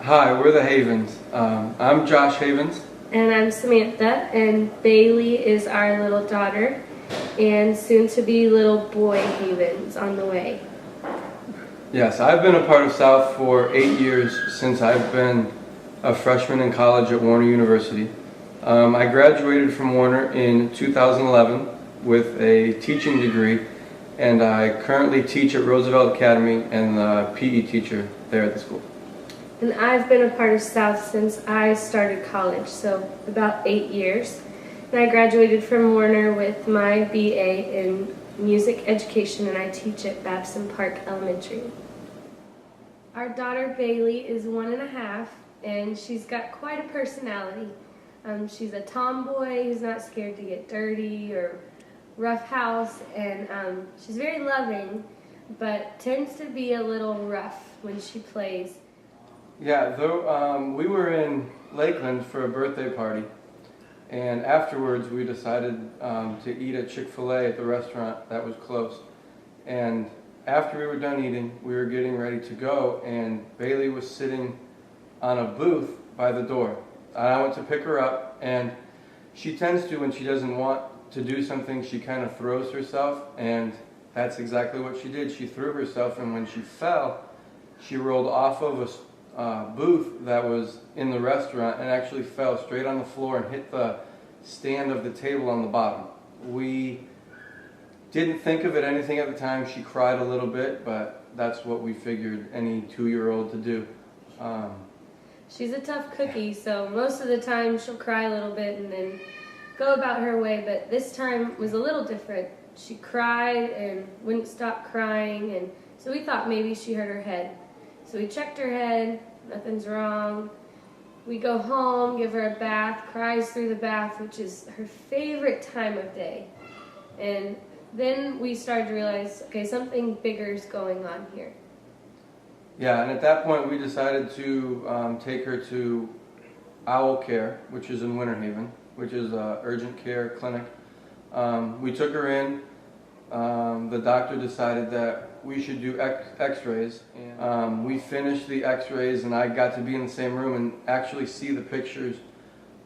Hi, we're the Havens. I'm Josh Havens. And I'm Samantha, and Bailey is our little daughter, and soon to be little boy Havens on the way. Yes, I've been a part of South for 8 years since I've been a freshman in college at Warner University. I graduated from Warner in 2011 with a teaching degree, and I currently teach at Roosevelt Academy and the PE teacher there at the school. And I've been a part of South since I started college, so about 8 years. And I graduated from Warner with my BA in music education, and I teach at Babson Park Elementary. Our daughter Bailey is 1.5, and she's got quite a personality. She's a tomboy who's not scared to get dirty or roughhouse, and she's very loving, but tends to be a little rough when she plays. Yeah, though we were in Lakeland for a birthday party, and afterwards we decided to eat at Chick-fil-A at the restaurant that was close. And after we were done eating, we were getting ready to go, and Bailey was sitting on a booth by the door. And I went to pick her up, and she tends to, when she doesn't want to do something, she kind of throws herself, and that's exactly what she did. She threw herself, and when she fell, she rolled off of a booth that was in the restaurant and actually fell straight on the floor and hit the stand of the table on the bottom. We didn't think of it anything at the time. She cried a little bit, but that's what we figured any 2-year-old to do. She's a tough cookie, so most of the time she'll cry a little bit and then go about her way, but this time was a little different. She cried and wouldn't stop crying, and so we thought maybe she hurt her head. So we checked her head, nothing's wrong. We go home, give her a bath, cries through the bath, which is her favorite time of day. And then we started to realize, okay, something bigger is going on here. Yeah, and at that point we decided to take her to Owl Care, which is in Winter Haven, which is an urgent care clinic. We took her in. The doctor decided that we should do x-rays. We finished the x-rays, and I got to be in the same room and actually see the pictures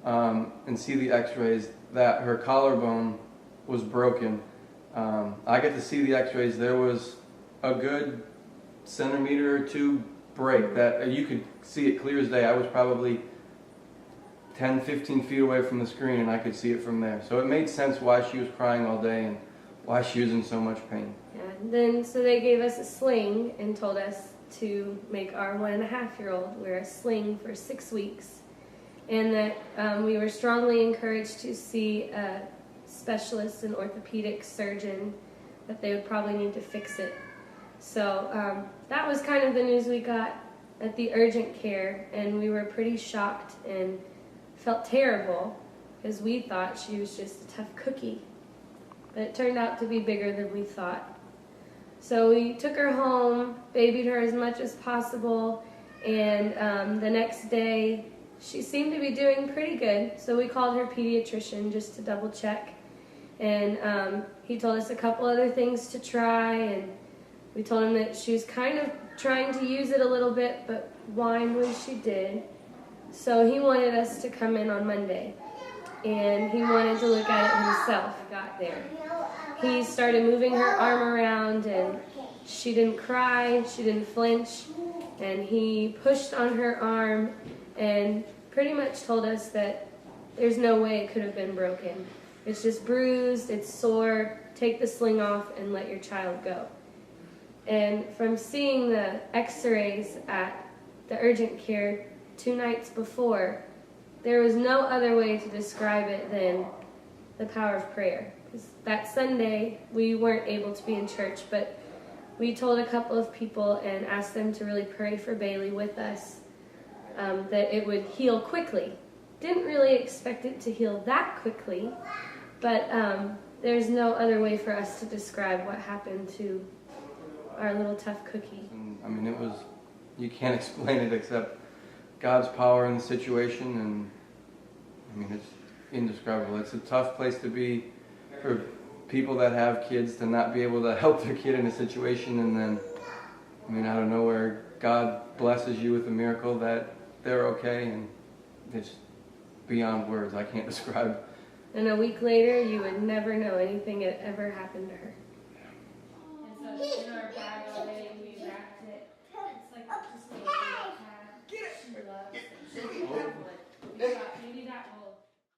and see the x-rays that her collarbone was broken. I got to see the x-rays. There was a good centimeter or 2 break that you could see it clear as day. I was probably 10, 15 feet away from the screen, and I could see it from there. So it made sense why she was crying all day and why she was in so much pain. Yeah, and then so they gave us a sling and told us to make our 1.5-year-old wear a sling for 6 weeks, and that we were strongly encouraged to see a specialist, an orthopedic surgeon, that they would probably need to fix it. So that was kind of the news we got at the urgent care, and we were pretty shocked and felt terrible because we thought she was just a tough cookie. But it turned out to be bigger than we thought. So we took her home, babied her as much as possible, and the next day she seemed to be doing pretty good. So we called her pediatrician just to double check. And he told us a couple other things to try, and we told him that she was kind of trying to use it a little bit, but whined when she did. So he wanted us to come in on Monday, and he wanted to look at it himself. We got there. He started moving her arm around, and she didn't cry, she didn't flinch, and he pushed on her arm and pretty much told us that there's no way it could have been broken. It's just bruised, it's sore, take the sling off and let your child go. And from seeing the x-rays at the urgent care 2 nights before, there was no other way to describe it than the power of prayer. That Sunday, we weren't able to be in church, but we told a couple of people and asked them to really pray for Bailey with us, that it would heal quickly. Didn't really expect it to heal that quickly, but there's no other way for us to describe what happened to our little tough cookie. I mean, you can't explain it except God's power in the situation, and I mean, it's indescribable. It's a tough place to be for people that have kids to not be able to help their kid in a situation, and then, I mean, out of nowhere, God blesses you with a miracle that they're okay, and it's beyond words. I can't describe. And a week later, you would never know anything had ever happened to her. And so in our Bible,